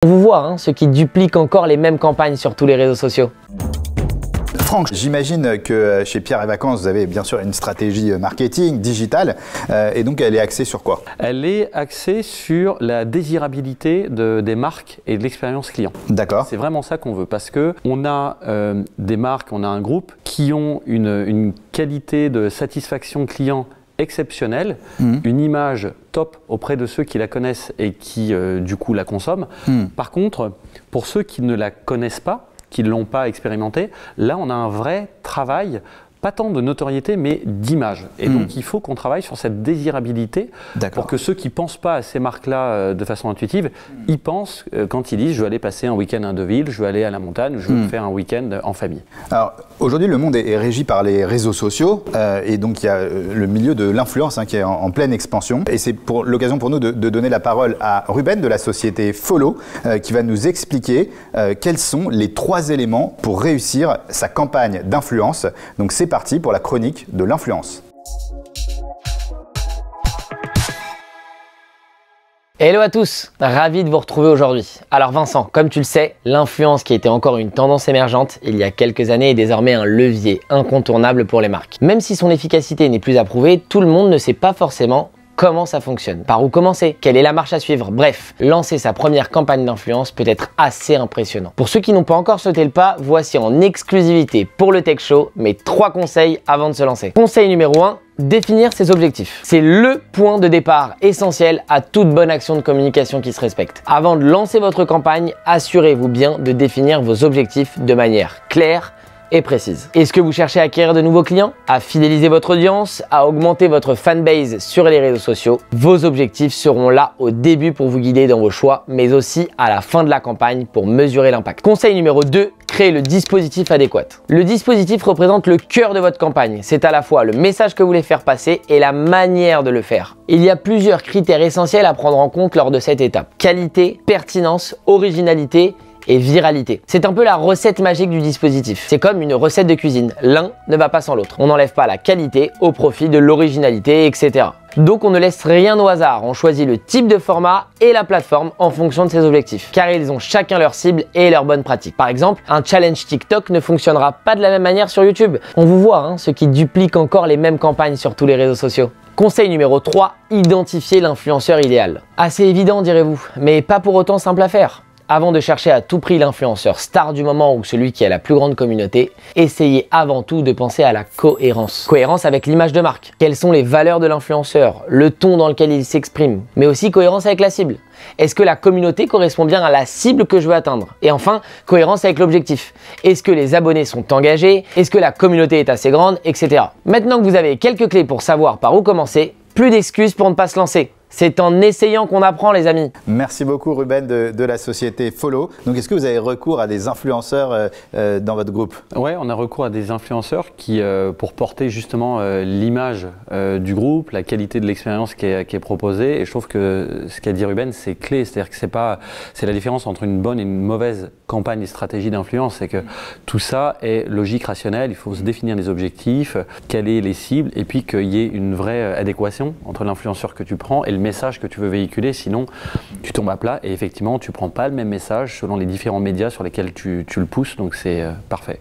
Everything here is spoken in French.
On vous voit, hein, ceux qui dupliquent encore les mêmes campagnes sur tous les réseaux sociaux. Franck, j'imagine que chez Pierre et Vacances, vous avez bien sûr une stratégie marketing, digitale, et donc elle est axée sur quoi? Elle est axée sur la désirabilité des marques et de l'expérience client. D'accord. C'est vraiment ça qu'on veut, parce que on a des marques, on a un groupe qui ont une qualité de satisfaction client exceptionnelle, une image top auprès de ceux qui la connaissent et qui du coup la consomment. Par contre, pour ceux qui ne la connaissent pas, qui ne l'ont pas expérimenté, là on a un vrai travail, pas tant de notoriété mais d'image. Et donc il faut qu'on travaille sur cette désirabilité pour que ceux qui ne pensent pas à ces marques-là de façon intuitive, ils pensent quand ils disent je veux aller passer un week-end à Deauville, je veux aller à la montagne, je veux faire un week-end en famille. Alors aujourd'hui le monde est régi par les réseaux sociaux et donc il y a le milieu de l'influence qui est en pleine expansion. Et c'est l'occasion pour nous de donner la parole à Ruben de la société Follow qui va nous expliquer quels sont les 3 éléments pour réussir sa campagne d'influence. Donc c'est parti pour la chronique de l'influence. Hello à tous, ravi de vous retrouver aujourd'hui. Alors Vincent, comme tu le sais, l'influence qui était encore une tendance émergente il y a quelques années est désormais un levier incontournable pour les marques. Même si son efficacité n'est plus approuvée, tout le monde ne sait pas forcément comment ça fonctionne, par où commencer, quelle est la marche à suivre. Bref, lancer sa première campagne d'influence peut être assez impressionnant. Pour ceux qui n'ont pas encore sauté le pas, voici en exclusivité pour le Tech Show mes 3 conseils avant de se lancer. Conseil numéro 1, définir ses objectifs. C'est le point de départ essentiel à toute bonne action de communication qui se respecte. Avant de lancer votre campagne, assurez-vous bien de définir vos objectifs de manière claire et précise. Est-ce que vous cherchez à acquérir de nouveaux clients, à fidéliser votre audience, à augmenter votre fanbase sur les réseaux sociaux? Vos objectifs seront là au début pour vous guider dans vos choix, mais aussi à la fin de la campagne pour mesurer l'impact. Conseil numéro 2, créez le dispositif adéquat. Le dispositif représente le cœur de votre campagne. C'est à la fois le message que vous voulez faire passer et la manière de le faire. Il y a plusieurs critères essentiels à prendre en compte lors de cette étape. Qualité, pertinence, originalité et viralité. C'est un peu la recette magique du dispositif. C'est comme une recette de cuisine. L'un ne va pas sans l'autre. On n'enlève pas la qualité au profit de l'originalité, etc. Donc on ne laisse rien au hasard. On choisit le type de format et la plateforme en fonction de ses objectifs. Car ils ont chacun leur cible et leurs bonnes pratiques. Par exemple, un challenge TikTok ne fonctionnera pas de la même manière sur YouTube. On vous voit, hein, ceux qui dupliquent encore les mêmes campagnes sur tous les réseaux sociaux. Conseil numéro 3, identifier l'influenceur idéal. Assez évident direz-vous, mais pas pour autant simple à faire. Avant de chercher à tout prix l'influenceur star du moment ou celui qui a la plus grande communauté, essayez avant tout de penser à la cohérence. Cohérence avec l'image de marque. Quelles sont les valeurs de l'influenceur, le ton dans lequel il s'exprime, mais aussi cohérence avec la cible. Est-ce que la communauté correspond bien à la cible que je veux atteindre? Et enfin, cohérence avec l'objectif. Est-ce que les abonnés sont engagés? Est-ce que la communauté est assez grande, etc. Maintenant que vous avez quelques clés pour savoir par où commencer, plus d'excuses pour ne pas se lancer. C'est en essayant qu'on apprend, les amis. Merci beaucoup Ruben de la société Follow. Donc est-ce que vous avez recours à des influenceurs dans votre groupe? Ouais, on a recours à des influenceurs qui, pour porter justement l'image du groupe, la qualité de l'expérience qui est proposée. Et je trouve que ce qu'a dit Ruben, c'est clé. C'est-à-dire que c'est la différence entre une bonne et une mauvaise campagne et stratégie d'influence. C'est que tout ça est logique, rationnel. Il faut se définir les objectifs, caler les cibles et puis qu'il y ait une vraie adéquation entre l'influenceur que tu prends et le message que tu veux véhiculer, sinon tu tombes à plat et effectivement tu prends pas le même message selon les différents médias sur lesquels tu le pousses, donc c'est parfait.